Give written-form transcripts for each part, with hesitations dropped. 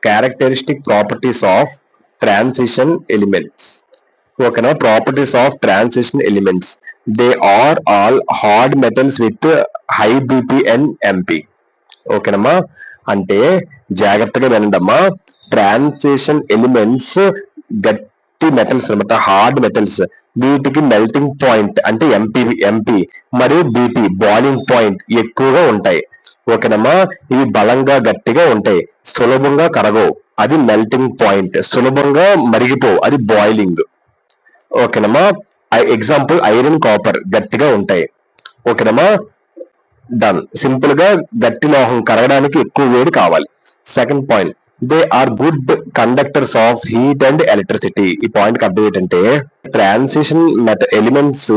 Characteristic properties of transition elements. ఓకేనా, properties of transition elements. They are all hard metals with high BP and MP. ఓకేనమ్మా, అంటే జాగ్రత్తగా వినండమ్మా. Transition elements గట్టి metals అనమాట, hard metals. వీటికి మెల్టింగ్ పాయింట్ అంటే ఎంపీ మరియు బీపీ బాయిలింగ్ పాయింట్ ఎక్కువగా ఉంటాయి. ఓకేనమ్మా, ఇవి బలంగా గట్టిగా ఉంటాయి, సులభంగా కరగవు, అది మెల్టింగ్ పాయింట్. సులభంగా మరిగిపోవు, అది బాయిలింగ్. ఓకేనమ్మా, ఎగ్జాంపుల్ ఐరన్, కాపర్ గట్టిగా ఉంటాయి. ఓకేనమ్మా, డన్. సింపుల్ గా గట్టి లోహం కరగడానికి ఎక్కువ వేడి కావాలి. Second point, they are good conductors of heat and electricity. ఈ పాయింట్ కి అర్థం ఏంటంటే ట్రాన్సిషన్ ఎలిమెంట్స్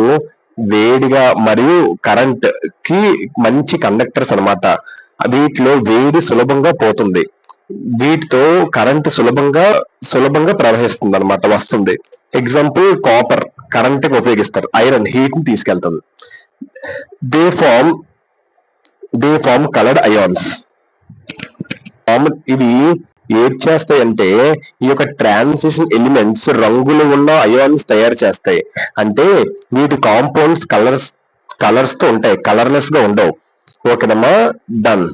వేడిగా మరియు కరెంట్ కి మంచి కండక్టర్స్ అన్నమాట. వీటిలో వేడి సులభంగా పోతుంది, వీటితో కరెంట్ సులభంగా ప్రవహిస్తుంది అనమాట, వస్తుంది. ఎగ్జాంపుల్ కాపర్ కరెంట్ కి ఉపయోగిస్తారు, ఐరన్ హీట్ ని తీసుకెళ్తుంది. They form coloured ions. ఇవి ఏం చేస్తాయంటే ఈ యొక్క ట్రాన్సిషన్ ఎలిమెంట్స్ రంగులు ఉన్న అయాన్స్ తయారు చేస్తాయి. అంటే వీటి కాంపౌండ్స్ కలర్స్ తో ఉంటాయి, కలర్లెస్ గా ఉండవు. ఓకేనమ్మా, డన్.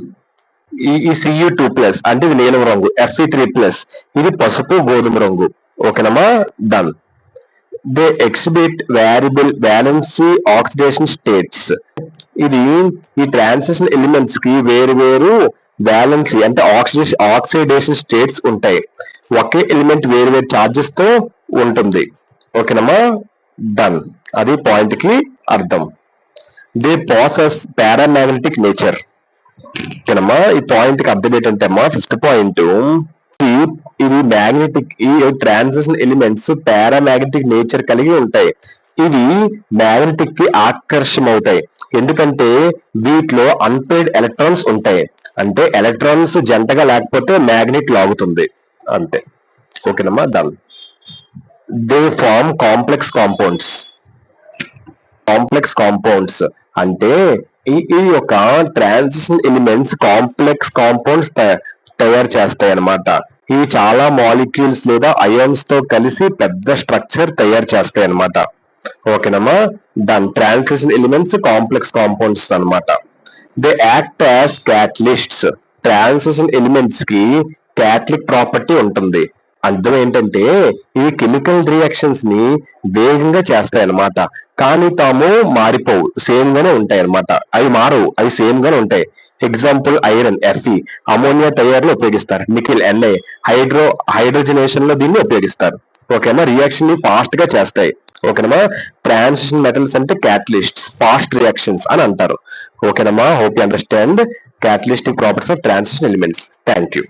ఈ Cu2+ అంటే ఇది నీలం రంగు, Fe3+ ఇది పసుపు గోధుమ రంగు. ఓకేనమ్మా, done. They exhibit valency oxidation states. ఇది ఈ ట్రాన్సిషన్ ఎలిమెంట్స్ కి వేరు వ్యాలెన్సీ అంటే ఆక్సిడేషన్ స్టేట్స్ ఉంటాయి. ఒకే ఎలిమెంట్ వేరు చార్జెస్ తో ఉంటుంది. ఓకేనమ్మా, డన్. అది పాయింట్ కి అర్థం. They passes paramagnetic nature. ఓకేనమ్మా, ఈ పాయింట్ కి అర్థం ఏంటంటే అమ్మా, ఫిఫ్త్ పాయింట్, ఇవి మ్యాగ్నెటిక్, ఈ ట్రాన్సిషన్ ఎలిమెంట్స్ పారామాగ్నెటిక్ నేచర్ కలిగి ఉంటాయి. ఇవి మ్యాగ్నెటిక్ కి ఆకర్షమవుతాయి, ఎందుకంటే వీటిలో అన్పెయిడ్ ఎలక్ట్రాన్స్ ఉంటాయి. అంటే ఎలక్ట్రాన్స్ జంటగా లేకపోతే మ్యాగ్నెట్ లాగుతుంది అంతే. ఓకేనమ్మా, done. They form complex compounds అంటే ఈ యొక్క ట్రాన్సిషన్ ఎలిమెంట్స్ కాంప్లెక్స్ కాంపౌండ్స్ తయారు చేస్తాయి అన్నమాట. ఇవి చాలా మాలిక్యూల్స్ లేదా అయాన్స్ తో కలిసి పెద్ద స్ట్రక్చర్ తయారు చేస్తాయి అన్నమాట. ఓకేనమ్మా, done. Transition elements complex compounds అన్నమాట. They act as catalysts. Transition elements కి క్యాటలిక్ ప్రాపర్టీ ఉంటుంది. అర్థం ఏంటంటే ఇవి కెమికల్ రియాక్షన్స్ ని వేగంగా చేస్తాయి అన్నమాట, కానీ తాము మారిపోవు, సేమ్ గానే ఉంటాయి అన్నమాట. అవి మారవు, అవి సేమ్ గానే ఉంటాయి. ఎగ్జాంపుల్ ఐరన్ Fe అమోనియా తయారీలో ఉపయోగిస్తారు, నికెల్ Na హైడ్రోజనేషన్ లో దీన్ని ఉపయోగిస్తారు. ఓకేనా, రియాక్షన్ ని ఫాస్ట్ గా చేస్తాయి. ఓకేనమ్మా, ట్రాన్సిషన్ మెటల్స్ అంటే క్యాటలిస్ట్స్, ఫాస్ట్ రియాక్షన్స్ అని అంటారు. ఓకేనమ్మా, hope you understand catalytic properties of transition elements. Thank you.